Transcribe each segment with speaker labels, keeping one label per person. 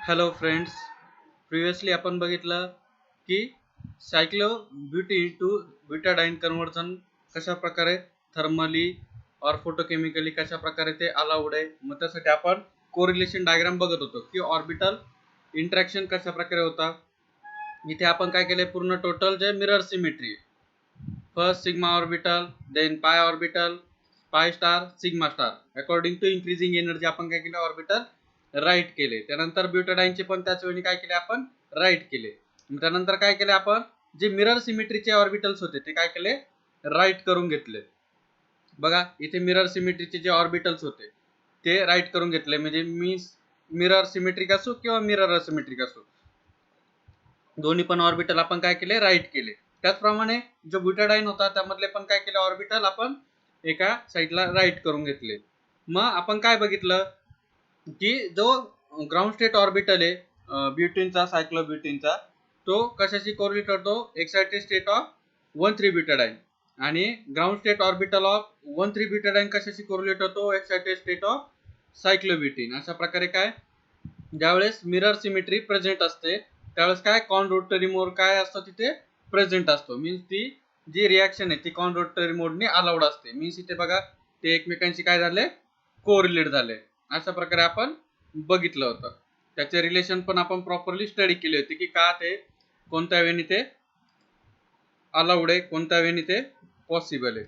Speaker 1: Hello friends, previously आपण बघितलं की सायक्लोब्युटी टू ब्युटाडाइन कन्व्हर्जन कशा प्रकारे थर्मली और फोटोकेमिकली कशा प्रकारे ते अलाउड आहे. मग त्यासाठी आपण कोरिलेशन डायग्राम बघत होतो की ऑर्बिटल इंटरॅक्शन कशा प्रकारे होता. इथे आपण काय केले, पूर्ण टोटल जे mirror symmetry, first sigma orbital, then pi orbital, pi star, sigma star according to increasing energy आपण काय केलं, ऑर्बिटल राईट केले. त्यानंतर ब्युटाडाइनचे पण त्याच वेळी काय केले, आपण राईट केले. त्यानंतर काय केले, आपण जे मिरर सिमेट्रीचे ऑर्बिटल्स होते ते काय केले, राईट करून घेतले. बघा इथे मिरर सिमेट्रीचे जे ऑर्बिटल्स होते ते राईट करून घेतले. म्हणजे मिरर सिमेट्रिक असो किंवा मिरर असिमेट्रिक असो, दोन्ही पण ऑर्बिटल आपण काय केले, राईट केले. त्याचप्रमाणे जो ब्युटाडाइन होता त्यामधले पण काय केले, ऑर्बिटल आपण एका साईडला राईट करून घेतले. मग आपण काय बघितलं की जो ग्राउंड स्टेट ऑर्बिटल आहे ब्युटीनचा, सायक्लोब्युटीनचा, तो कशाशी कोरिलेट होतो, एक्साइटेड स्टेट ऑफ 1,3 ब्युटाडाइन. आणि ग्राउंड स्टेट ऑर्बिटल ऑफ 1,3 ब्युटाडाइन कशाशी कोरिलेट होतो, एक्साइटेड स्टेट ऑफ सायक्लोब्युटीन. अशा प्रकारे काय, ज्यावेळेस मिरर सिमेट्री प्रेझेंट असते त्यावेळेस काय, कॉन रोटरी मोड काय असतो तिथे प्रेझेंट असतो. मीन्स ती जी रिॲक्शन आहे ती कॉन रोटरी मोडने अलाउड असते. मीन्स इथे बघा ते एकमेकांशी काय झाले, कोरिलेट झाले. अशा प्रकारे आपण बघितलं होतं. त्याचे रिलेशन पण आपण प्रॉपरली स्टडी केले होते की का ते कोणत्या वेळी ते अलाउड आहे, कोणत्या वेळी ते पॉसिबल आहे.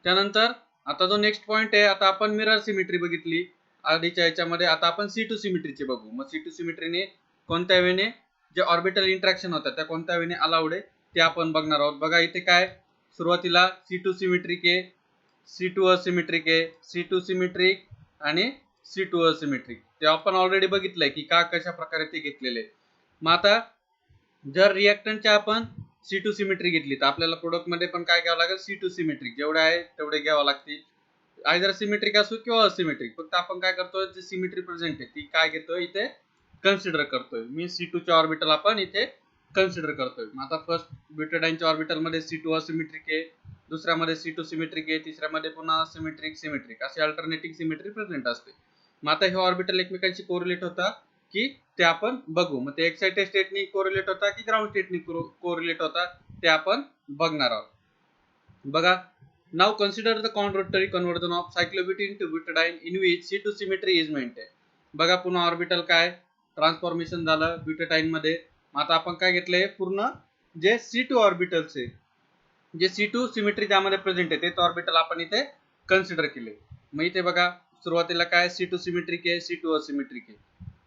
Speaker 1: त्यानंतर आता जो नेक्स्ट पॉइंट आहे, आता आपण मिरर सिमेट्री बघितली आधीच्या याच्यामध्ये, आता आपण C2 सिमेट्रीचे बघू. मग C2 सिमेट्रीने कोणत्या वेळेने जे ऑर्बिटल इंटरॅक्शन होतात त्या कोणत्या वेळेने अलाउड आहे ते आपण बघणार आहोत. बघा इथे काय, सुरुवातीला C2 सिमेट्रिक आहे, C2 असिमेट्रिक आहे, C2 सिमेट्रिक आणि C2 असिमेट्रिक. ते आपण ऑलरेडी बघितलंय की का कशा प्रकारे ते घेतलेले. मग आता जर रिएक्टंटचे आपण C2 सिमेट्री घेतली तर आपल्याला प्रोडक्ट मध्ये पण काय घ्यावं लागेल, C2 सिमेट्रिक. जेवढे आहे तेवढे घ्यावं लागतील, आयदर सिमेट्रिक असो किंवा असिमेट्रिक. फक्त आपण काय करतोय, जे सिमेट्री प्रेझेंट आहे ती काय घेतोय इथे कन्सिडर करतोय. मी C2 चे ऑर्बिटल आपण इथे कन्सिडर करतोय. मग आता फर्स्ट ब्युटाडाइनच्या ऑर्बिटल मध्ये C2 असिमेट्रिक आहे, दुसऱ्यामध्ये C2 सिमेट्रिक आहे, तिसऱ्यामध्ये पुन्हा सिमेट्रिक सिमेट्रिक असे अल्टरनेटिंग सिमेट्री प्रेझेंट असते. मग आता हे ऑर्बिटल एकमेकांशी कोरिलेट होता की ते आपण बघू. मग ते एक्साइटेड स्टेटनी कोरिलेट होता की ग्राउंड स्टेटनी कोरिलेट होता ते आपण बघणार आहोत. बघा, now consider the conrotatory conversion of cyclobutene to butadiene in which C2 symmetry is maintain. बघा पुन्हा ऑर्बिटल काय ट्रान्सफॉर्मेशन झालं ब्युटाडाइन मध्ये. आता आपण काय घेतलंय, पूर्ण जे C2 ऑर्बिटल्स आहे, जे C2 सिमेट्री त्यामध्ये प्रेझेंट आहे तेच ऑर्बिटल आपण इथे कन्सिडर केले. मग इथे बघा सुरुवातीला काय, C2 सिमेट्रिक आहे, C2 असिमेट्रिक आहे,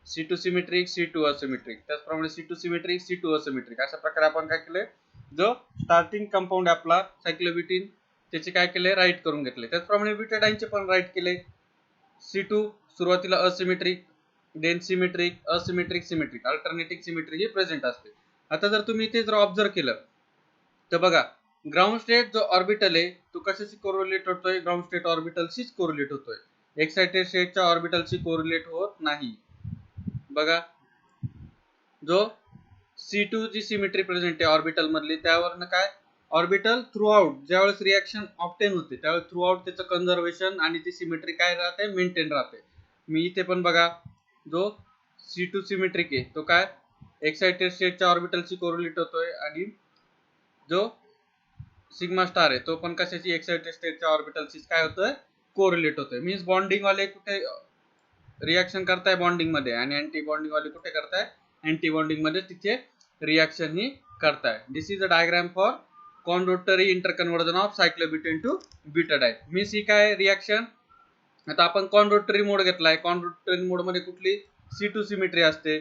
Speaker 1: C2 सिमेट्रिक, C2 असिमेट्रिक, त्याचप्रमाणे C2 सिमेट्रिक, C2 असिमेट्रिक. अशा प्रकारे आपण काय केले, जो स्टार्टिंग कंपाऊंड आपला सायक्लोब्युटीन त्याचे काय केले, राईट करून घेतले. त्याचप्रमाणे ब्युटाडाइनचे पण राईट केले. C2 सुरुवातीला asymmetric, then symmetric, asymmetric, symmetric, alternating symmetry ही प्रेझेंट असते. आता जर तुम्ही इथे जर ऑब्झर्व केलं तर बघा, ग्राउंड स्टेट जो ऑर्बिटल आहे तो कशाशी कोरिलेट होतोय, ग्राउंड स्टेट ऑर्बिटलशीच कोरिलेट होतोय. एक्साइटेड स्टेटच्या ऑर्बिटलशी कोरिलेट होत नाही. बघा जो C2 जी सिमेट्री प्रेझेंट आहे ऑर्बिटल मधली, त्यावरनं काय, ऑर्बिटल थ्रू आउट ज्यावेळेस रिॲक्शन ऑप्टेन होते त्यावेळेस थ्रू आउट त्याचं कन्झर्वेशन आणि ती सिमेट्री काय राहते, मेंटेन राहते. मी इथे पण बघा जो C2 सिमेट्रिक आहे तो काय एक्साइटेड स्टेटच्या ऑर्बिटलशी कोरिलेट होतोय, आणि जो सिग्मा स्टार आहे तो पण कशाची, एक्साइटेड स्टेटच्या ऑर्बिटलशी काय होतोय, कोरिलेट होतोय. मीन्स बॉन्डिंग वाले कुठे रिॲक्शन करताय बॉन्डिंग मध्ये, आणि अँटी बॉन्डिंग वाले कुठे करताय, अँटी बॉन्डिंग मध्ये तिथे रिॲक्शन ही करताय. This is a diagram for conrotatory interconversion of cyclobutane to butadiene. Means ही काय रिॲक्शन, आता आपण कॉन रोटरी मोड घेतलाय, कॉन रोटरी मोड मध्ये कुठली C2 सिमेट्री असते.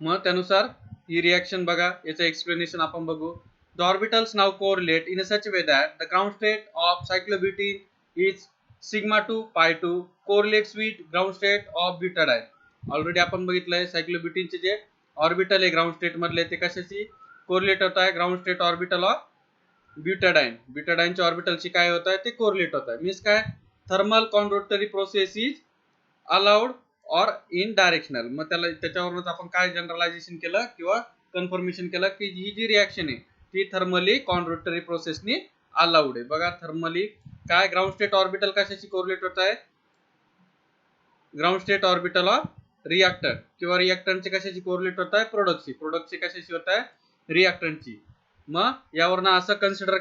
Speaker 1: मग त्यानुसार ही रिॲक्शन बघा, याचं एक्सप्लेनेशन आपण बघू. The orbitals now correlate in such a way that the ground state of cyclobutene is sigma 2 pi 2 correlates with ground state of butadiene. Already आपण बघितलंय सायक्लोब्युटीनचे जे ऑर्बिटल आहे ग्राउंड स्टेट मधले ते कशाशी कोरिलेट होत आहे, ground state orbital of butadiene. ब्युटाडाइनच्या ऑर्बिटलशी काय होत आहे, ते कोरिलेट होत आहे. मीन्स काय, thermal conrotatory process is allowed or in directional. मग त्याच्यावरूनच आपण काय जनरलायझेशन केलं किंवा कन्फर्मेशन केलं की ही जी रिॲक्शन आहे ती थर्मली कॉन्रोटरी प्रोसेसनी अलाउड आहे. बघा थर्मली काय, ग्राउंड स्टेट ऑर्बिटल कशाशी कोरिलेट होत आहे, ground state orbital of reactant किंवा रिएक्टंटचे कशाची कोरिलेट होत आहे, प्रोडक्टची कशाची होत आहे, रिएक्टंटची. मग यावरनं असं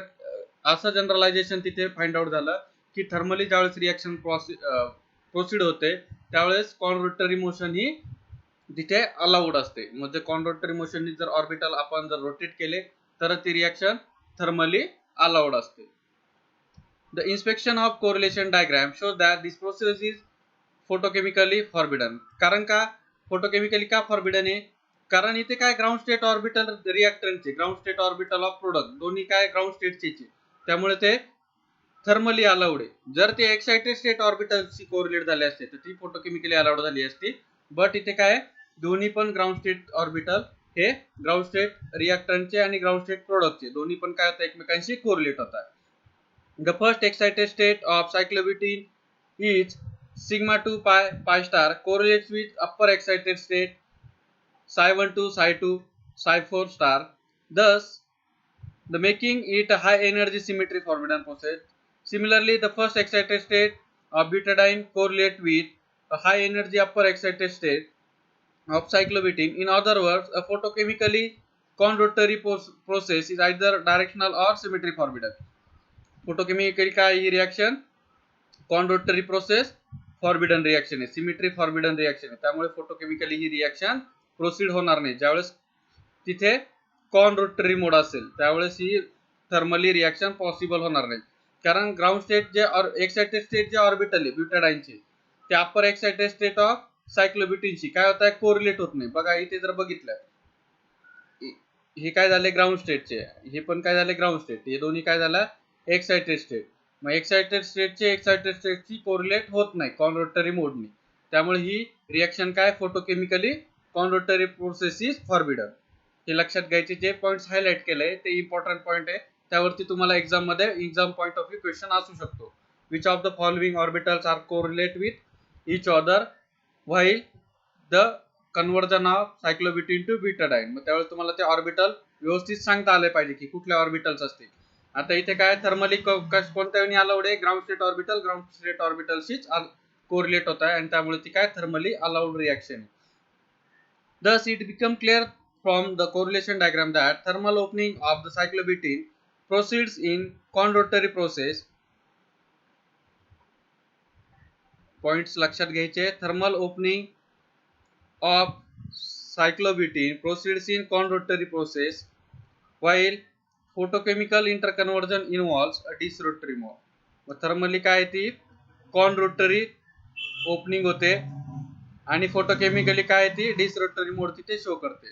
Speaker 1: असं जनरलायझेशन तिथे फाइंड आउट झालं की थर्मली ज्यावेळेस रिएक्शन प्रोसीड होते त्यावेळेस कॉन मोशन ही तिथे अलाउड असते. म्हणजे कॉन मोशननी जर ऑर्बिटल आपण जर रोटेट केले तर ती रिएक्शन थर्मली अलाउड असते. The inspection of correlation diagram shows that this process is photochemically forbidden. कारण का फोटोकेमिकली का फॉरबिडन आहे, कारण इथे काय ग्राउंड स्टेट ऑर्बिटल रिएक्टंटचे, ground state orbital of product दोन्ही काय ग्राउंड स्टेटचे, त्यामुळे ते थर्मली अलाउड आहे. जर ते एक्साइटेड स्टेट ऑर्बिटलशी कोरिलेट झाले असते तर ती फोटोकेमिकली अलाउड झाली असती. बट इथे काय दोन्ही पण ग्राउंड स्टेट ऑर्बिटल हे ग्राउंड स्टेट रिएक्टंटचे आणि ग्राउंड स्टेट प्रोडक्टचे दोन्ही पण काय होतात, एकमेकांशी कोरिलेट होतात. The first excited state of cyclobutene is sigma 2 pi star correlates with upper excited state psi 1 2 psi 2 psi 4 star, thus the making it a high energy symmetry forbidden process. Similarly, the first excited state of butadiene correlate with a high energy upper excited state of cyclobutene. In other words, a photochemically conrotatory process is either directional or symmetry forbidden. Photochemically काय ही reaction कॉन्रोटरी process forbidden reaction आहे, symmetry forbidden reaction आहे. त्यामुळे photochemically ही reaction proceed होणार नाही. ज्यावेळेस तिथे कॉन्रोटरी मोड असेल त्यावेळेस ही थर्मली रिएक्शन पॉसिबल होणार नाही. कारण ग्राउंड स्टेट जे एक्साइटेड स्टेट जे ऑर्बिटल आहे ब्युटाडाईनचे ते अपर एक्साइटेड स्टेट ऑफ सायक्लोब्युटिनशी काय होत आहे, कोरिलेट होत नाही. बघा इथे जर बघितलं हे काय झाले ग्राउंड स्टेटचे, हे पण काय झाले ग्राउंड स्टेट, हे दोन्ही काय झालं एक्साइटेड स्टेट. मग एक्साइटेड स्टेटची कोरिलेट होत नाही कॉन्रोटरी मोडनी, त्यामुळे ही रिएक्शन काय फोटोकेमिकली कॉन्रोटरी प्रोसेस इज फॉरबिडन. हे लक्षात घ्यायचे. जे पॉइंट्स हायलाइट केले ते इम्पॉर्टंट पॉइंट आहे, त्यावरती तुम्हाला exam point of view question असू शकतो. Which of the following orbitals are correlate with each other while the conversion of cyclobutene to butadiene. मग त्यावेळेस तुम्हाला ते ऑर्बिटल व्यवस्थित सांगता आले पाहिजे की कुठल्या ऑर्बिटल्स असतील. आता इथे काय थर्मली कोणत्या वेळी अलाउड आहे, ग्राउंड स्टेट ऑर्बिटलशीच कोरिलेट होत आहे आणि त्यामुळे ती काय thermally allowed reaction. Thus it become clear from the correlation diagram that thermal opening of the cyclobutene proceeds in conrotatory process. Points लक्षात घ्यायचे. Thermal opening of cyclobutene proceeds in conrotatory process while photochemical interconversion involves a disrotatory mode. मग thermally काय ती कॉनरोटरी opening होते आणि photochemically काय ती disrotatory मोड तिथे शो करते.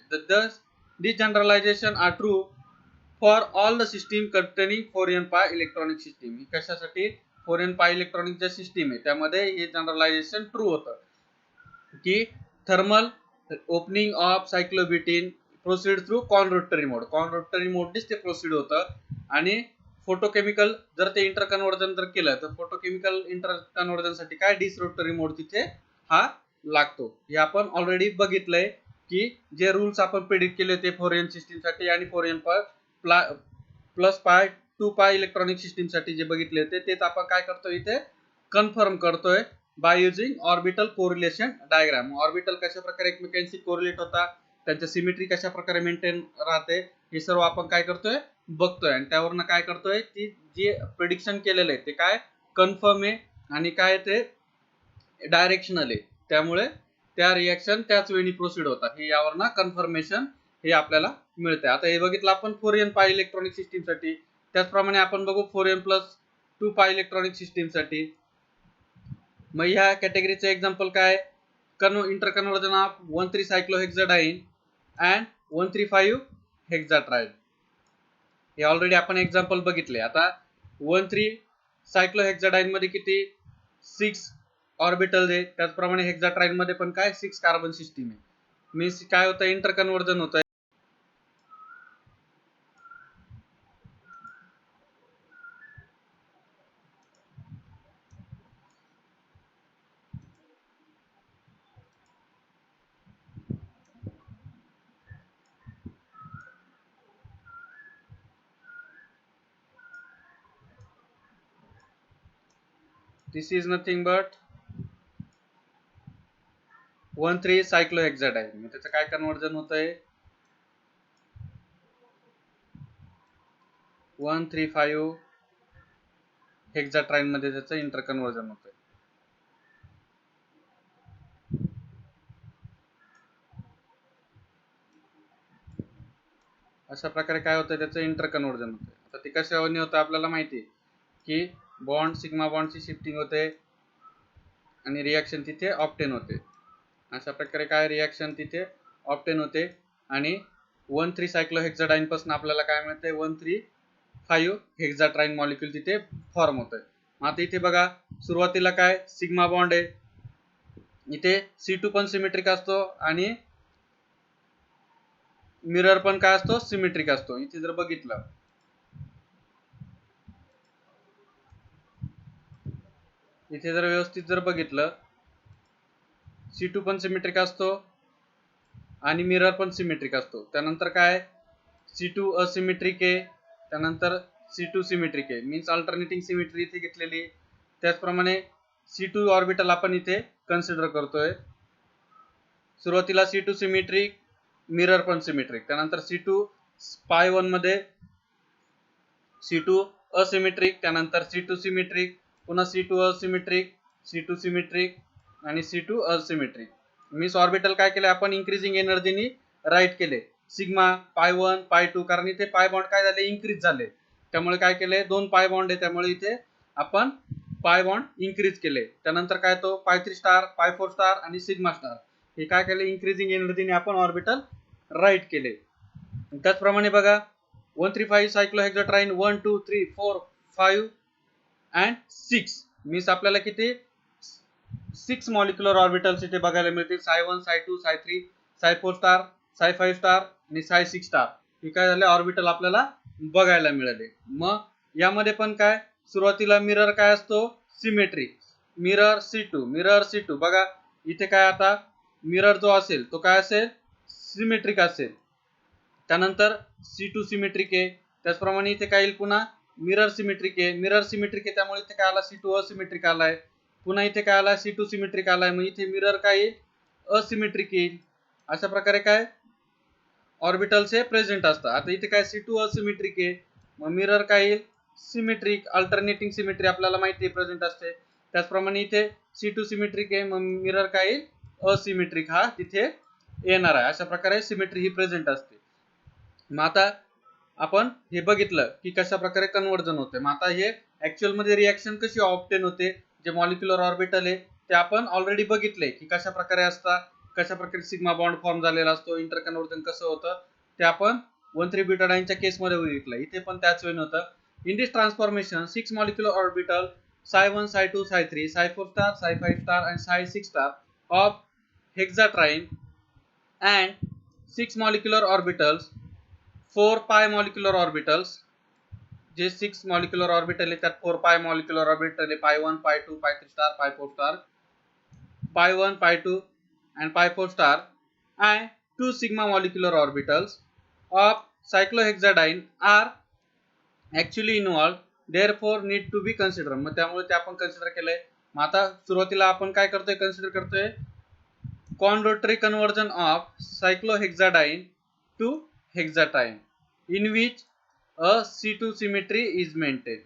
Speaker 1: This generalization are true for all the system containing 4n pi electronic system. कशासाठी 4n पाय इलेक्ट्रॉनिक ज्या सिस्टीम आहे त्यामध्ये हे जनरलायझेशन ट्रू होतं की thermal opening of cyclobutene proceed through conrotatory मोडनीच ते प्रोसीड होतं. आणि फोटोकेमिकल जर ते इंटरकन्वर्जन जर केलं तर फोटोकेमिकल इंटरकन्वर्जन साठी काय डिसरोटरी मोड तिथे हा लागतो. हे आपण ऑलरेडी बघितलंय की जे रूल्स आपण प्रेडिक्ट केले ते 4n सिस्टीम साठी आणि 4n प्लस पाय 2 पाय इलेक्ट्रॉनिक सिस्टीम साठी जे बघितले होते तेच आपण काय करतोय इथे कन्फर्म करतोय by using orbital correlation diagram. Orbital कशा प्रकारे एकमेकांशी कोरिलेट होतात, त्यांची सिमेट्री कशा प्रकारे मेंटेन राहते हे सर्व आपण काय करतोय बघतोय आणि त्यावरनं काय करतोय की जे प्रेडिक्शन केलेलं आहे ते काय कन्फर्म आहे आणि काय ते डायरेक्शनल आहे. त्यामुळे त्या रिएक्शन त्याच वेळी प्रोसीड होतात. हे यावरनं कन्फर्मेशन हे आपल्याला मिळते. आता हे बघितलं आपण 4n पाय इलेक्ट्रॉनिक सिस्टीम साठी, त्याचप्रमाणे आपण बघू 4n प्लस 2 पाय इलेक्ट्रॉनिक सिस्टीम साठी. मग ह्या कॅटेगरीचं एक्झाम्पल काय इंटरकन्वर्जन ऑफ 1,3 सायक्लोहेक्साडाईन अँड 1,3,5 हेक्साट्राइड. हे ऑलरेडी आपण एक्झाम्पल बघितले. आता 1,3 सायक्लोहेक्साडाईन मध्ये किती 6 ऑर्बिटल आहे, त्याचप्रमाणे हेक्साट्राइड मध्ये पण काय 6 कार्बन सिस्टीम आहे. मीन्स काय होतं इंटरकन्वर्जन होतं. This is nothing but 13 सायक्लोहेक्साडाईन, मग त्याचं काय कन्वर्जन होतंय 135 हेक्साट्राईन मध्ये त्याचं इंटर कन्वर्जन होतंय. अशा प्रकारे काय होतं त्याचं इंटर कन्वर्जन होतं. आता ते कशावरून होतं आपल्याला माहिती आहे की बॉन्ड सिग्मा बॉन्डची शिफ्टिंग होते आणि रिॲक्शन तिथे ऑप्टेन होते. अशा प्रकारे काय रिॲक्शन तिथे ऑप्टेन होते आणि 13 सायक्लोहेक्साडाईन पासून आपल्याला काय मिळते 135 हेक्साट्राईन मॉलिक्यूल तिथे फॉर्म होतंय. आता इथे बघा सुरुवातीला काय सिग्मा बॉन्ड आहे, इथे C2 पण सिमेट्रिक असतो आणि मिरर पण काय असतो सिमेट्रिक असतो. इथे जर बघितलं इथे जर व्यवस्थित जर बघितलं C2 पण सिमेट्रिक असतो आणि मिरर पण सिमेट्रिक असतो. त्यानंतर काय C2 असिमेट्रिक आहे, त्यानंतर C2 सिमेट्रिक आहे, मीन्स अल्टरनेटिंग सिमेट्री इथे घेतलेली. त्याचप्रमाणे C2 ऑर्बिटल आपण इथे कन्सिडर करतोय. सुरुवातीला C2 सिमेट्रिक, मिरर पण सिमेट्रिक, त्यानंतर C2 पाय 1 मध्ये C2 असिमेट्रिक, त्यानंतर C2 सिमेट्रिक, पुन्हा C2 असिमेट्रिक, C2 सिमेट्रिक आणि C2 असिमेट्रिक. मीन्स ऑर्बिटल काय केले आपण इन्क्रीजिंग एनर्जीनी राईट केले सिग्मा पाय 1 पाय 2, कारण इथे पाय बॉन्ड काय झाले इन्क्रीज झाले, त्यामुळे काय केले 2 पाय बॉन्ड आहे त्यामुळे इथे आपण पाय बॉन्ड इन्क्रीज केले. त्यानंतर काय तो पाय 3 स्टार, पाय 4 स्टार आणि सिग्मा स्टार हे काय केले इन्क्रीजिंग एनर्जीने आपण ऑर्बिटल राईट केले. त्याचप्रमाणे बघा 135 सायक्लोहेक्साट्राईन 1 2 3 4 5 अँड 6 मीन्स आपल्याला किती 6 मॉलिक्युलर ऑर्बिटल्स इथे बघायला मिळतील. साय 1 साय 2 साय 3 साय 4 स्टार, साय 5 स्टार आणि साय 6 स्टार हे काय झाले ऑर्बिटल आपल्याला बघायला मिळाले. मग यामध्ये पण काय सुरुवातीला मिरर काय असतो सिमेट्रिक, मिरर C2 बघा इथे काय आता मिरर जो असेल तो काय असेल सिमेट्रिक असेल. त्यानंतर C2 सिमेट्रिक आहे, त्याचप्रमाणे इथे काय येईल पुन्हा मिरर सिमेट्रिक आहे त्यामुळे इथे काय आला C2 असिमेट्रिक आलाय, पुन्हा इथे काय आला C2 सिमेट्रिक आलाय, मग इथे मिरर काय येईल असिमेट्रिक येईल. अशा प्रकारे काय ऑर्बिटल्स हे प्रेझेंट असतात. आता इथे काय C2 असिमेट्रिक आहे मग मिरर काय येईल सिमेट्रिक, अल्टरनेटिंग सिमेट्री आपल्याला माहिती आहे प्रेझेंट असते. त्याचप्रमाणे इथे C2 सिमेट्रिक आहे मग मिरर काय येईल असिमेट्रिक हा तिथे येणार आहे. अशा प्रकारे सिमेट्री ही प्रेझेंट असते. मग आता आपण हे बघितलं की कशा प्रकारे कन्वर्जन होते. मग आता हे ऍक्च्युअल मध्ये रिॲक्शन कशी ऑब्टेन होते, जे मॉलिक्युलर ऑर्बिटल आहे ते आपण ऑलरेडी बघितले की कशा प्रकारे असतात, कशा प्रकारे सिग्मा बॉन्ड फॉर्म झालेला असतो, इंटर कन्वर्जन कसं होतं ते आपण 13 ब्युटाडाईनच्या केस मध्ये बघितलं. इथे पण त्याच वेळी होतं. In this transformation 6 molecular orbital साय 1 साय 2 साय 3 साय 4 स्टार साय 5 स्टार and साय 6 star of hexatriene and 6 molecular orbitals 4 pi molecular orbitals, जे 6 molecular orbital आहे त्यात 4 pi molecular orbital आहे, pi 1 pi 2 pi 3 star pi 4 star, pi 1 pi 2 and pi 4 star and 2 sigma molecular orbitals of cyclohexadiene are actually involved, therefore need to be considered. मग त्यामुळे ते आपण consider केलंय. मग आता सुरुवातीला आपण काय करतोय कन्सिडर करतोय conrotatory conversion of cyclohexadiene to hexatriene in which a C2 symmetry is maintained.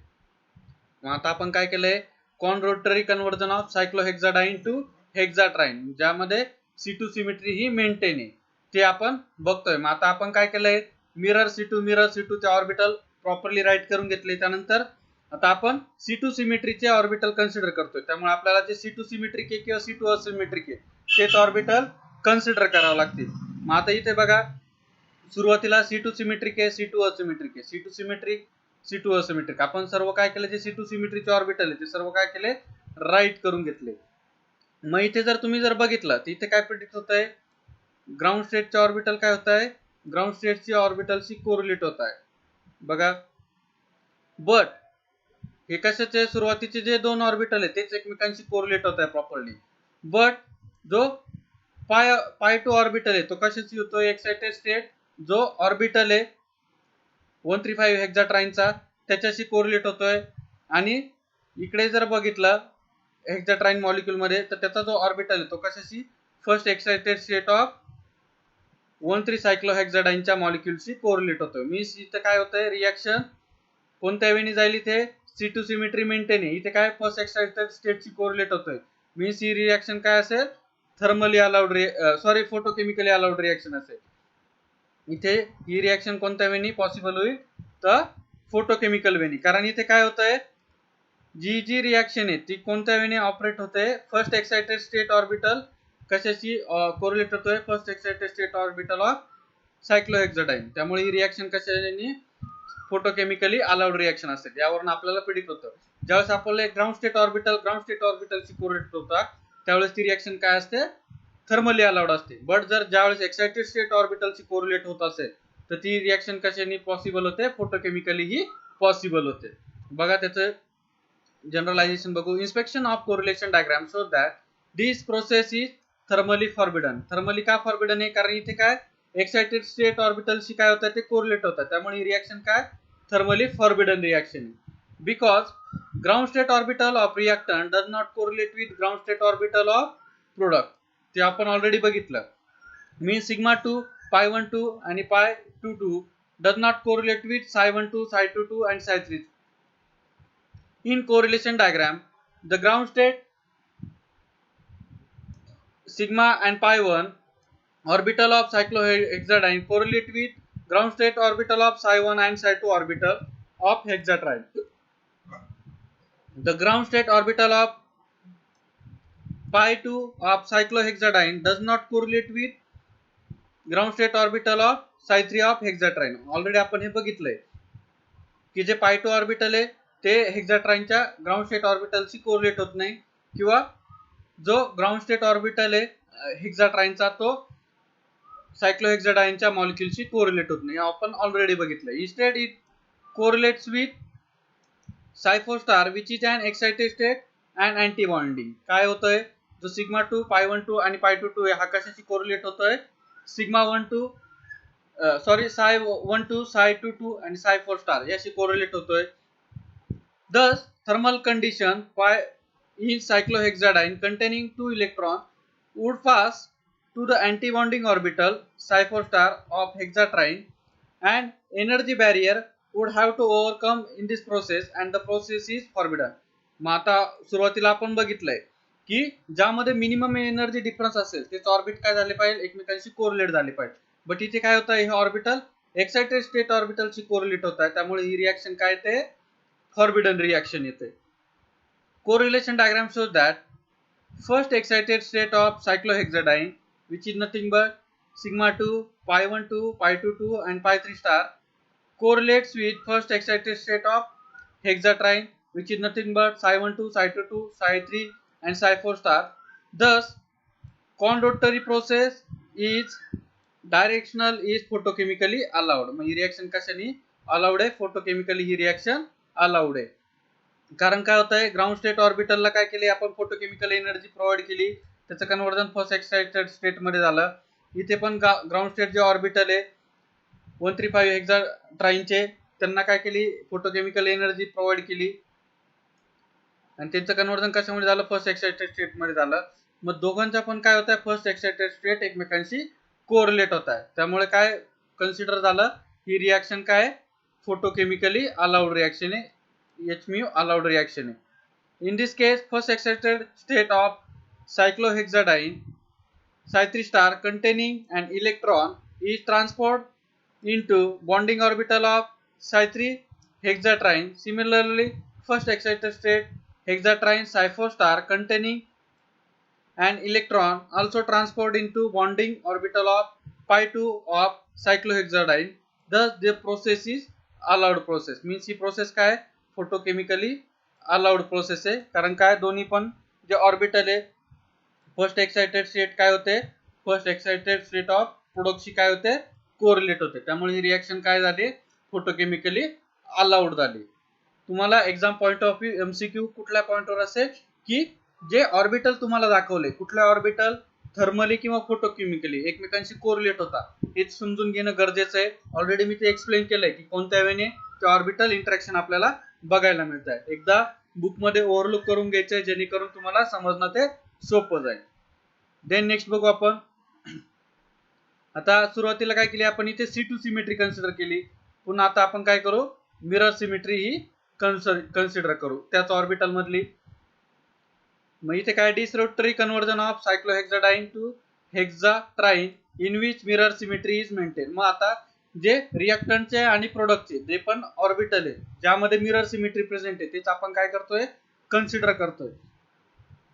Speaker 1: मग आता आपण काय केलंय conrotatory conversion of cyclohexadiene to hexatriene ज्यामध्ये C2 सिमेट्री ही मेंटेन आहे ते आपण बघतोय. मग आता आपण काय केलंय मिरर C2 चे ऑर्बिटल प्रॉपरली राईट करून घेतले. त्यानंतर आता आपण C2 सिमेट्रीचे ऑर्बिटल कन्सिडर करतोय, त्यामुळे आपल्याला जे C2 सिमेट्रिक आहे किंवा C2 असिमेट्रिक आहे तेच ऑर्बिटल कन्सिडर करावं लागतील. मग आता इथे बघा सुरुवातीला C2 सिमेट्रिक आहे, C2 असिमेट्रिक आहे, C2 सिमेट्रिक C2 असिमेट्रिक, आपण सर्व काय केले जे C2 सिमेट्रीचे ऑर्बिटल आहे ते सर्व काय केले राईट करून घेतले. मग इथे जर तुम्ही जर बघितलं तर इथे काय प्रेडिक्ट होत आहे ग्राउंड स्टेटचे ऑर्बिटल काय होत आहे ग्राउंड स्टेटची ऑर्बिटलशी कोरिलेट होत आहे बघा. बट हे कशाचे सुरुवातीचे जे दोन ऑर्बिटल आहे तेच एकमेकांशी कोरिलेट होत आहे प्रॉपरली, बट जो पाय 2 ऑर्बिटल आहे तो कशाशी होतो एक्साइटेड स्टेट जो ऑर्बिटल आहे 135 हेक्साट्राईनचा त्याच्याशी कोरिलेट होतोय. आणि इकडे जर बघितलं हेक्साट्राईन मॉलिक्यूल मध्ये तर त्याचा जो ऑर्बिटल आहे तो कशाशी फर्स्ट एक्साइटेड स्टेट ऑफ 1,3-सायक्लोहेक्साडाईनच्या मॉलिक्युलशी कोरिलेट होतोय. मीन्स इथं काय होतंय, रिॲक्शन कोणत्या वेळी जाईल, इथे C2 सिमेट्री मेंटेन आहे, इथे काय फर्स्ट एक्साइटेड स्टेटशी कोरिलेट होतोय. मीन्स ही रिॲक्शन काय असेल, thermally allowed sorry photochemically allowed reaction असेल. इथे ही रिॲक्शन कोणत्या वेळी पॉसिबल होईल, तर फोटोकेमिकल वेळी. कारण इथे काय होतंय, जी रिॲक्शन आहे ती कोणत्या वेळी ऑपरेट होते, फर्स्ट एक्साइटेड स्टेट ऑर्बिटल कशाशी कोरिलेट होतोय, first excited state orbital of cyclohexadiene. त्यामुळे ही रिॲक्शन कशाने फोटोकेमिकली अलाउड रिॲक्शन असेल. यावरून आपल्याला प्रिडिक्ट होतं. ज्यावेळेस आपल्याला ग्राउंड स्टेट ऑर्बिटलशी कोरिलेट होता, त्यावेळेस ती रिॲक्शन काय असते, थर्मली अलाउड असते. बट जर ज्यावेळेस एक्साइटेड स्टेट ऑर्बिटलशी कोरिलेट होत असेल तर ती रिॲक्शन कशाने पॉसिबल होते, फोटोकेमिकली ही पॉसिबल होते. बघा त्याचं जनरलायझेशन बघू. Inspection of correlation diagram show that this process is thermally forbidden. Thermally का फॉरबिडन आहे, कारण इथे काय एक्साइटेड स्टेट ऑर्बिटलशी काय होतं, ते कोरिलेट होतं. त्यामुळे ही रिॲक्शन काय थर्मली फॉरबिडन रिॲक्शन आहे. Because ground state orbital of reactant does not correlate with ground state orbital of product. ते आपण ऑलरेडी बघितलं. मीन σ2, π12 आणि π22 does not correlate with ψ12, ψ22 and ψ3. In correlation diagram, the ground state sigma and pi1 orbital of cyclohexadiene correlate with ground state orbital of psi1 and psi2 orbital of hexatriene. The ground state orbital of pi2 of cyclohexadiene does not correlate with ground state orbital of psi3 of hexatriene. Already आपण हे बघितलंय की जे pi2 orbital आहे ते हेक्साट्राईनच्या ground state ऑर्बिटलशी correlate होत नाही, किंवा जो ग्राउंड स्टेट ऑर्बिटल आहे हेक्साट्राईनचा तो सायक्लोहेक्साडाईनच्या मॉलिक्युलशी कोरिलेट होत नाही. आपण ऑलरेडी बघितलं. Instead it correlates with psi four star which is an excited state and anti bonding. काय होतंय, जो σ2, π12 आणि π22 आहे हा कशाशी कोरिलेट होतोय, σ12 सॉरी ψ12, ψ22 आणि ψ4 स्टार याशी कोरिलेट होतोय. Thus, thermal condition in cyclohexadiene containing 2 electrons would pass to the antibonding orbital ψ4 star of hexatriene, and energy barrier would have to overcome in this process, and the process is forbidden. मग आता सुरुवातीला आपण बघितलंय की ज्यामध्ये minimum energy difference असेल त्याचे orbit काय झाले पाहिजे, एकमेकांशी कोरिलेट झाले पाहिजे. बट इथे काय होतं, हे ऑर्बिटल एक्साइटेड स्टेट ऑर्बिटलशी कोरिलेट होत आहे. त्यामुळे ही रिॲक्शन काय ते forbidden reaction येते. Correlation diagram shows that first excited state of cyclohexadiene, which is nothing but σ2, π12, π22 and π3 star, correlates with first excited state of hexatriene, which is nothing but ψ12, ψ22, ψ3 and ψ4 star. Thus, conductory process is directional is photochemically allowed. मग ही reaction कशाने allowed आहे, photochemically ही reaction allowed आहे. कारण काय होत आहे, ground state ऑर्बिटलला काय केले आपण, फोटोकेमिकल एनर्जी प्रोव्हाइड केली, त्याचं कन्वर्जन फर्स्ट एक्साइटेड स्टेट मध्ये झालं. इथे पण ग्राउंड स्टेट जे ऑर्बिटल आहे 135 हेक्साट्राईनचे त्यांना काय केली, फोटोकेमिकल एनर्जी प्रोव्हाइड केली आणि त्यांचं कन्वर्जन कशामध्ये झालं, फर्स्ट एक्साइटेड स्टेट मध्ये झालं. मग दोघांचा पण काय होत आहे, फर्स्ट एक्साइटेड स्टेट एकमेकांशी कोरिलेट होत आहे. त्यामुळे काय कन्सिडर झालं, ही रिॲक्शन काय फोटोकेमिकली अलाउड रिॲक्शन आहे, HMU अलाउड रिॲक्शन आहे. In this case, first excited state of cyclohexadiene Psi3 star containing an electron is transferred into bonding orbital of Psi3 hexatriene. Similarly, first excited state hexatriene Psi4 star containing an electron also transferred into bonding orbital of pi2 of cyclohexadiene. Thus, the process is allowed process. Means he process काय photochemically allowed process आहे. कारण काय दोन्ही पण जे orbital आहे first excited state काय होते, फर्स्ट एक्साइटेड स्टेट ऑफ प्रोडक्टशी काय होते, कोरिलेट होते. त्यामुळे ही रिॲक्शन काय झाली, फोटोकेमिकली अलाउड झाली. तुम्हाला exam point of view MCQ कुठल्या पॉइंटवर असेल की जे ऑर्बिटल तुम्हाला दाखवले कुठल्या ऑर्बिटल थर्मली किंवा फोटोकेमिकली एकमेकांशी कोरिलेट होता हे समजून घेणं गरजेचं आहे. ऑलरेडी मी ते एक्सप्लेन केलंय की कोणत्या वेळेने ते ऑर्बिटल इंटरॅक्शन आपल्याला बघायला मिळत आहे. एकदा बुक मध्ये ओव्हरलुक करून घ्यायचंय जेणेकरून तुम्हाला समजणं ते सोपं जाईल. देन नेक्स्ट बघू आपण. आता सुरुवातीला काय केली आपण इथे C2 सिमेट्री कन्सिडर केली. पुन्हा आता आपण काय करू, मिरर सिमेट्री ही कन्सिडर करू त्याच ऑर्बिटल मधली. मग इथे काय disrotatory conversion of cyclohexadiene to hexatriene in which mirror symmetry is maintain. मग आता जे रिएक्टंटचे आणि प्रोडक्टचे जे पण ऑर्बिटल आहे ज्यामध्ये मिरर सिमेट्री प्रेझेंट आहे तेच आपण काय करतोय, कन्सिडर करतोय.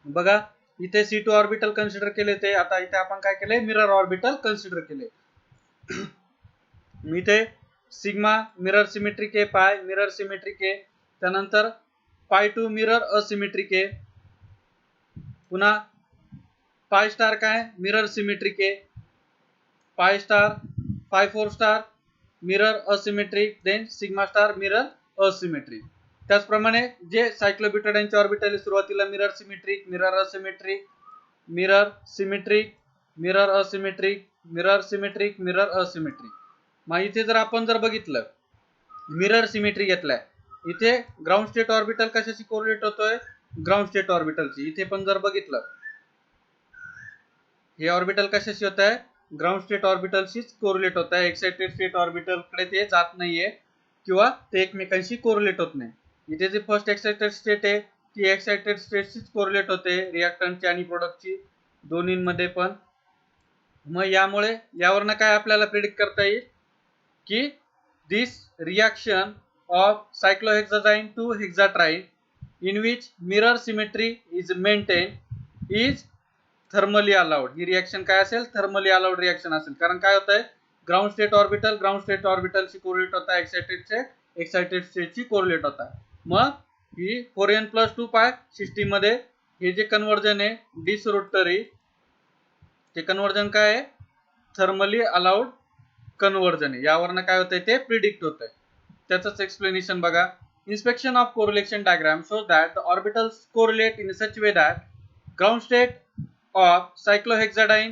Speaker 1: बघा इथे C2 ऑर्बिटल कन्सिडर केले ते, आता इथे आपण काय केले, मिरर ऑर्बिटल कन्सिडर केले. इथे सिग्मा मिरर सिमेट्रिक आहे, पाय मिरर सिमेट्रिक आहे, त्यानंतर पाय 2 मिरर असिमेट्रिक आहे, पुन्हा पाय स्टार काय मिरर सिमेट्रिक आहे, पाय स्टार पाय 4 star mirror asymmetric, then sigma star mirror asymmetric. त्याचप्रमाणे जे सायक्लोब्युटाडाईनचे ऑर्बिटल सुरुवातीला mirror symmetric, mirror asymmetric, mirror symmetric, mirror asymmetric, mirror symmetric, mirror asymmetric. मग इथे जर आपण जर बघितलं मिरर सिमेट्री घेतलाय, इथे ग्राउंड स्टेट ऑर्बिटल कशाशी कोरिलेट होतोय, ग्राउंड स्टेट ऑर्बिटलची. इथे पण जर बघितलं हे ऑर्बिटल कशाशी होत आहे, ग्राउंड स्टेट ऑर्बिटलशीच कोरिलेट होत आहे. एक्साइटेड स्टेट ऑर्बिटल कडे ते जात नाहीये किंवा ते एकमेकांशी कोरिलेट होत नाही. इथे जे फर्स्ट एक्साइटेड स्टेट आहे ती एक्साइटेड स्टेटशीच कोरिलेट होते रिएक्टंटची आणि प्रोडक्टची दोन्हींमध्ये पण. मग यामुळे यावरनं काय आपल्याला प्रिडिक्ट करता येईल की this reaction of cyclohexadiene to hexatriene in which mirror symmetry is maintain is thermally allowed. ही रिएक्शन काय असेल, थर्मली अलाउड रिएक्शन असेल. कारण काय होत आहे, ग्राउंड स्टेट ऑर्बिटलशी कोरिलेट होता, एक्साइटेड स्टेटची कोरिलेट होता. मग ही 4n+2 पाय सिस्टीम मध्ये हे जे कन्वर्जन आहे डिसरोटरी, ते कन्वर्जन काय आहे, थर्मली अलाउड कन्वर्जन आहे. यावरनं काय होतंय ते प्रिडिक्ट होतंय. त्याचंच एक्सप्लेनेशन बघा. Inspection of correlation diagram shows that the orbitals correlate in such way that ground state of cyclohexadiene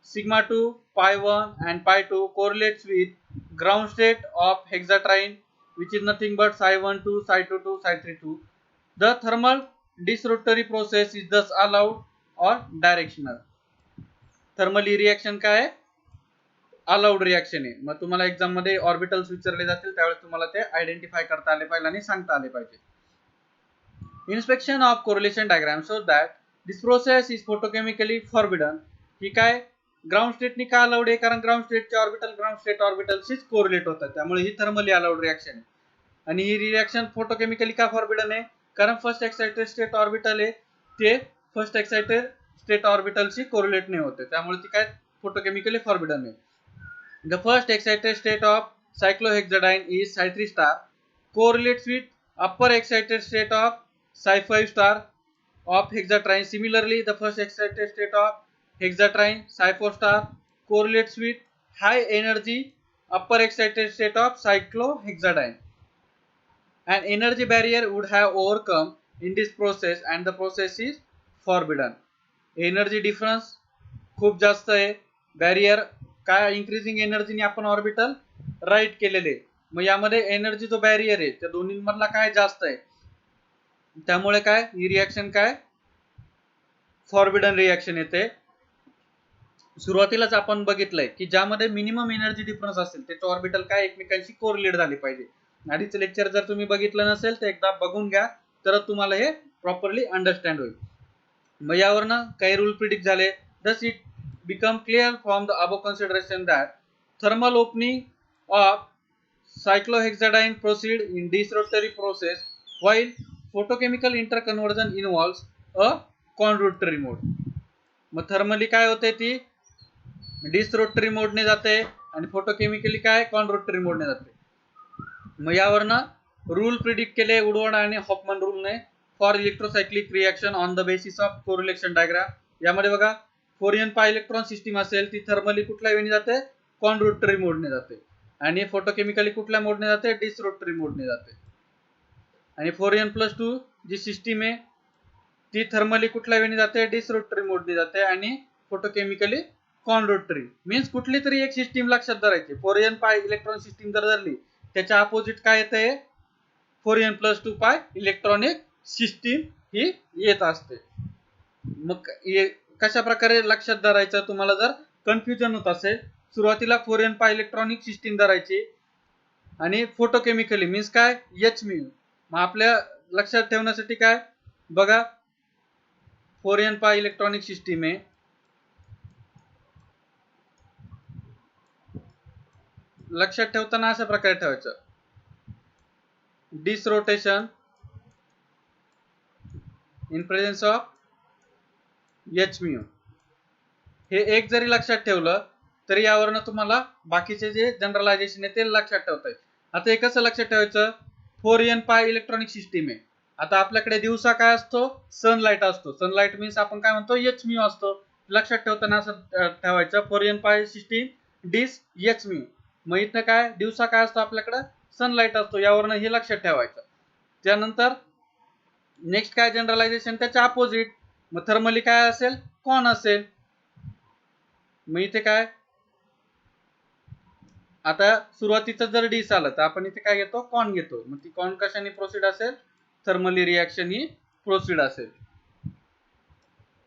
Speaker 1: sigma 2 pi 1 and pi 2 correlates with ground state of hexatriene which is nothing but psi 1 2 psi 2 2 psi 3 2. The thermal disrotatory process is thus allowed or directional. Thermally reaction काय आहे, allowed reaction आहे. मग तुम्हाला exam मध्ये orbitals विचारले जातील त्यावेळेस तुम्हाला ते आयडेंटिफाय करता आले पाहिजे आणि सांगता आले पाहिजे. Inspection of correlation diagram shows that this process is photochemically forbidden. ही काय ग्राउंड स्टेटनी का अलाउड आहे, कारण ग्राउंड स्टेटचे ऑर्बिटल ग्राउंड स्टेट ऑर्बिटलशीच कोरिलेट होतात, त्यामुळे ही थर्मली अलाउड रिएक्शन आहे. आणि ही रिएक्शन फोटोकेमिकली का फॉरबिडन आहे, कारण फर्स्ट एक्साइटेड स्टेट ऑर्बिटल आहे ते फर्स्ट एक्साइटेड स्टेट ऑर्बिटलशी कोरिलेट नाही होते, त्यामुळे ती काय फोटोकेमिकली फॉरबिडन आहे. The first excited state of सायक्लोहेक्साडाईन is psi 3 star correlates with upper excited state of psi 5 star of hexatriene. Similarly, the first excited state of hexatriene psi 4 star correlates with high energy upper excited state of cyclohexadiene. An energy barrier would have overcome in this process and the process is forbidden. Energy difference खूप जास्त आहे, barrier काय increasing एनर्जीने आपण orbital right केलेले. मग यामध्ये energy जो barrier आहे त्या दोन्हींमधला काय जास्त आहे, त्यामुळे काय ही रिएक्शन काय फॉरबिडन रिएक्शन येते. सुरुवातीलाच आपण बघितलंय की ज्यामध्ये मिनिमम एनर्जी डिफरन्स असेल त्याचे ऑर्बिटल काय एकमेकांशी कोरिलेट झाले पाहिजे. आधीच लेक्चर जर तुम्ही बघितलं नसेल तर एकदा बघून घ्या, तर तुम्हाला हे प्रॉपरली अंडरस्टँड होईल. मग यावरनं काही रूल प्रिडिक्ट झाले. thus it become clear from the above consideration that thermal opening of cyclohexadiene proceed in disrotatory process while photochemical interconversion involves a conrotatory mode. मग थर्मली काय होते ती डिसरोटरी मोडने जाते आणि फोटोकेमिकली काय कॉनरोटरी मोडने जाते. मग यावरनं रूल प्रिडिक्ट केले वुडवर्ड आणि हॉफमन रूलने for electrocyclic reaction on the basis of correlation diagram. यामध्ये बघा 4n पाय इलेक्ट्रॉन सिस्टीम असेल ती थर्मली कुठल्या वेळी जाते, कॉनरोटरी मोडने जाते, आणि फोटोकेमिकली कुठल्या मोडने जाते, डिसरोटरी मोडने जाते. आणि 4n+2 जी सिस्टीम आहे ती थर्मली कुठल्या वेळी जाते, डिसरोटरी मोडने जाते आणि फोटोकेमिकली कॉनरोटरी. मीन्स कुठली तरी एक सिस्टीम लक्षात धरायची. 4n पाय इलेक्ट्रॉन सिस्टीम जर धरली त्याच्या अपोजिट काय येते, 4n+2 पाय इलेक्ट्रॉनिक सिस्टीम ही येत असते. मग कशा प्रकारे लक्षात धरायचं तुम्हाला जर कन्फ्युजन होत असेल. सुरुवातीला फोरियन पाय इलेक्ट्रॉनिक सिस्टीम धरायची आणि फोटोकेमिकली मीन्स काय HMU. मग आपल्या लक्षात ठेवण्यासाठी काय बघा, फोरियन पाय इलेक्ट्रॉनिक सिस्टीम आहे. लक्षात ठेवताना अशा प्रकारे ठेवायचं, डिस rotation in presence of HMU. हे एक जरी लक्षात ठेवलं तरी यावरनं तुम्हाला बाकीचे जे जनरलायझेशन आहे ते लक्षात ठेवता येईल. आता हे कसं लक्षात ठेवायचं, फोरियन पाय इलेक्ट्रॉनिक सिस्टीम आहे. आता आपल्याकडे दिवसा काय असतो, सनलाइट असतो. सनलाइट मीन्स आपण काय म्हणतो HMU असतो. लक्षात ठेवताना असं ठेवायचं, फोरियन पाय सिस्टीम डिस HMU. मग इथं काय दिवसा काय असतो आपल्याकडे सनलाइट असतो, यावरनं हे लक्षात ठेवायचं. त्यानंतर नेक्स्ट काय जनरलायझेशन त्याच्या अपोजिट. मग थर्मली काय असेल, कॉन असेल. मग इथे काय आता सुरुवातीचं जर डिस आलं तर आपण इथे काय घेतो, कॉन घेतो. मग ती कॉन कशाने प्रोसीड असेल, थर्मली रिॲक्शन ही प्रोसीड असेल.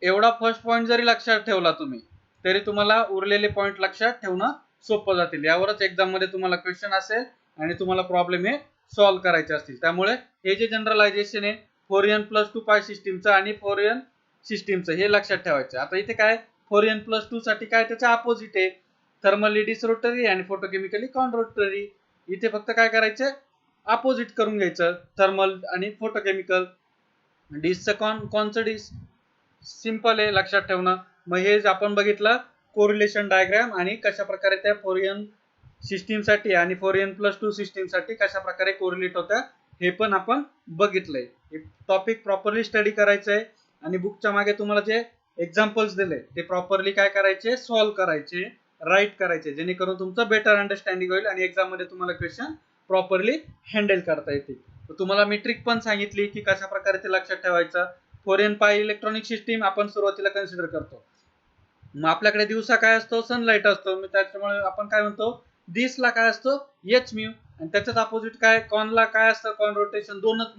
Speaker 1: एवढा फर्स्ट पॉइंट जरी लक्षात ठेवला तुम्ही तरी तुम्हाला उरलेले पॉइंट लक्षात ठेवणं सोपं जातील. यावरच एक्झाम मध्ये तुम्हाला क्वेश्चन असेल आणि तुम्हाला प्रॉब्लेम हे सॉल्व्ह करायचे असतील. त्यामुळे हे जे जनरलायझेशन आहे फोरियन प्लस 2 पाय सिस्टीमचं आणि फोरियन सिस्टीमचं हे लक्षात ठेवायचं. आता इथे काय फोरियन प्लस 2 साठी काय त्याच्या अपोजिट आहे, थर्मली डिसरोटरी आणि फोटोकेमिकली कॉनरोटरी. इथे फक्त काय करायचं, अपोजिट करून घ्यायचं, थर्मल आणि फोटोकेमिकल. डिसचं कॉनचं डिस सिंपल आहे लक्षात ठेवणं. मग हे आपण बघितलं कोरिलेशन डायग्राम आणि कशा प्रकारे त्या फोरियन सिस्टीम साठी आणि फोरियन प्लस 2 सिस्टीम साठी कशा प्रकारे कोरिलेट होत्या हे पण आपण बघितलंय. टॉपिक प्रॉपरली स्टडी करायचं आहे आणि बुकच्या मागे तुम्हाला जे एक्झाम्पल्स दिले ते प्रॉपरली काय करायचे, सॉल्व्ह करायचे, राईट करायचे, जेणेकरून तुमचं बेटर अंडरस्टँडिंग होईल आणि एक्झाम मध्ये तुम्हाला क्वेश्चन प्रॉपरली हँडल करता येतील. तुम्हाला मी ट्रिक पण सांगितली की कशा प्रकारे ते लक्षात ठेवायचं. फोरियन पाय इलेक्ट्रॉनिक सिस्टीम आपण सुरुवातीला कन्सिडर करतो. मग आपल्याकडे दिवसा काय असतो, सनलाइट असतो. त्याच्यामुळे आपण काय म्हणतो, दिसला काय असतो HMU. आणि त्याच्याच अपोजिट काय, कॉनला काय असतं, कॉन रोटेशन. दोनच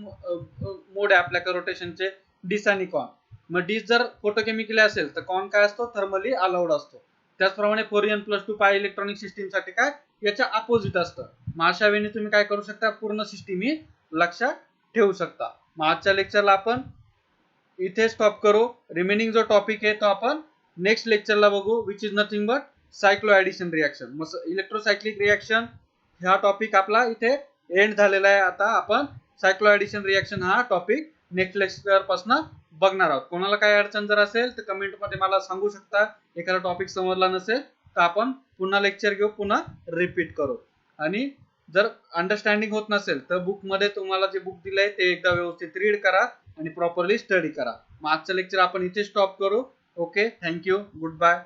Speaker 1: मोड आहे आपल्याकडे रोटेशनचे, डिस आणि कॉन. मग डिस जर फोटोकेमिकली असेल तर कॉन काय असतो, थर्मली अलाउड असतो. त्याचप्रमाणे फोरियन प्लस 2 पाय इलेक्ट्रॉनिक सिस्टीम साठी काय याच्या अपोजिट असतं. मग अशा वेळी तुम्ही काय करू शकता, पूर्ण सिस्टीम ही लक्षात ठेवू शकता. मग आजच्या लेक्चरला आपण इथे स्टॉप करू. रिमेनिंग जो टॉपिक आहे तो आपण नेक्स्ट लेक्चरला बघू, which is nothing but cycloaddition reaction. मग इलेक्ट्रोसायक्लिक रिॲक्शन हा टॉपिक आपला इथे एंड झालेला आहे. आता आपण सायक्लो ऍडिशन रिॲक्शन हा टॉपिक नेक्स्ट लेक्चर पासून बघणार आहोत. कोणाला काय अडचण जर असेल तर कमेंट मध्ये मला सांगू शकता. एखादा टॉपिक समजला नसेल तर आपण पुन्हा लेक्चर घेऊ, पुन्हा रिपीट करू. आणि जर अंडरस्टँडिंग होत नसेल तर बुक मध्ये तुम्हाला जे बुक दिलंय ते एकदा व्यवस्थित रीड करा आणि प्रॉपरली स्टडी करा. मग आजचं लेक्चर आपण इथे स्टॉप करू. Okay, thank you, good bye.